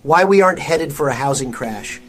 Why we aren't headed for a housing crash.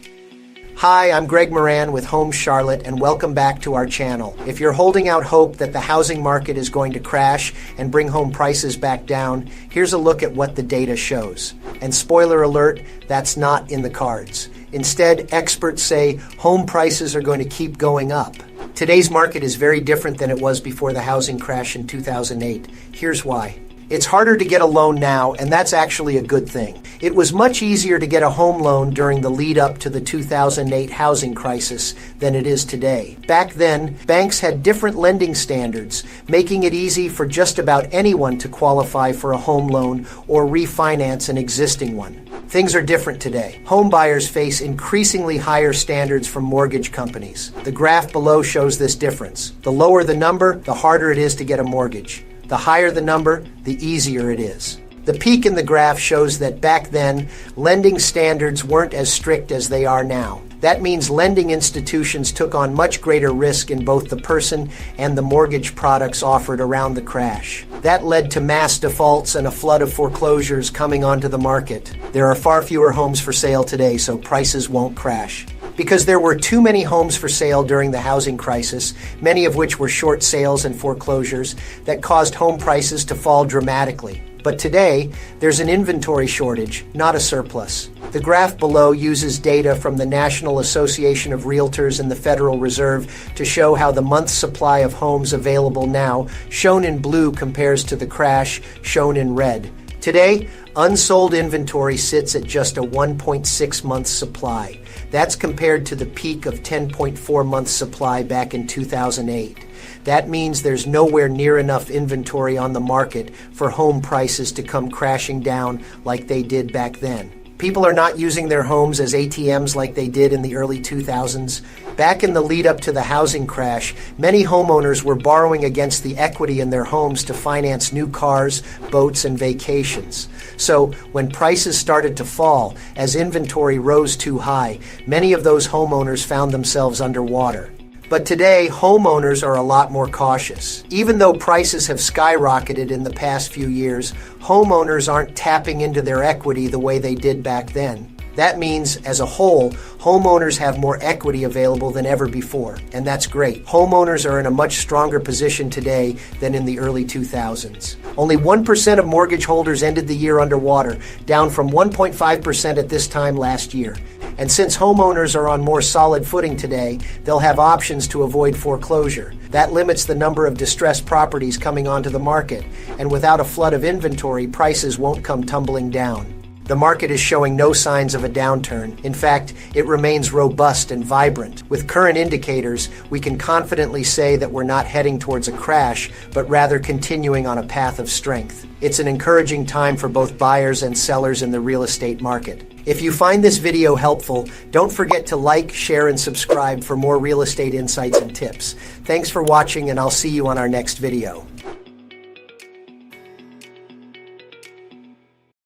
Hi, I'm Greg Moran with Home Charlotte, and welcome back to our channel. If you're holding out hope that the housing market is going to crash and bring home prices back down, here's a look at what the data shows. And spoiler alert, that's not in the cards. Instead, experts say home prices are going to keep going up. Today's market is very different than it was before the housing crash in 2008. Here's why. It's harder to get a loan now, and that's actually a good thing. It was much easier to get a home loan during the lead up to the 2008 housing crisis than it is today. Back then, banks had different lending standards, making it easy for just about anyone to qualify for a home loan or refinance an existing one. Things are different today. Home buyers face increasingly higher standards from mortgage companies. The graph below shows this difference. The lower the number, the harder it is to get a mortgage. The higher the number, the easier it is. The peak in the graph shows that back then, lending standards weren't as strict as they are now. That means lending institutions took on much greater risk in both the person and the mortgage products offered around the crash. That led to mass defaults and a flood of foreclosures coming onto the market. There are far fewer homes for sale today, so prices won't crash. Because there were too many homes for sale during the housing crisis, many of which were short sales and foreclosures, that caused home prices to fall dramatically. But today, there's an inventory shortage, not a surplus. The graph below uses data from the National Association of Realtors and the Federal Reserve to show how the month's supply of homes available now, shown in blue, compares to the crash, shown in red. Today, unsold inventory sits at just a 1.6 month supply. That's compared to the peak of 10.4 months supply back in 2008. That means there's nowhere near enough inventory on the market for home prices to come crashing down like they did back then. People are not using their homes as ATMs like they did in the early 2000s. Back in the lead up to the housing crash, many homeowners were borrowing against the equity in their homes to finance new cars, boats, and vacations. So when prices started to fall, as inventory rose too high, many of those homeowners found themselves underwater. But today, homeowners are a lot more cautious. Even though prices have skyrocketed in the past few years, homeowners aren't tapping into their equity the way they did back then. That means, as a whole, homeowners have more equity available than ever before, and that's great. Homeowners are in a much stronger position today than in the early 2000s. Only 1% of mortgage holders ended the year underwater, down from 1.5% at this time last year. And since homeowners are on more solid footing today, they'll have options to avoid foreclosure. That limits the number of distressed properties coming onto the market, and without a flood of inventory, prices won't come tumbling down. The market is showing no signs of a downturn. In fact, it remains robust and vibrant. With current indicators, we can confidently say that we're not heading towards a crash, but rather continuing on a path of strength. It's an encouraging time for both buyers and sellers in the real estate market. If you find this video helpful, don't forget to like, share, and subscribe for more real estate insights and tips. Thanks for watching, and I'll see you on our next video.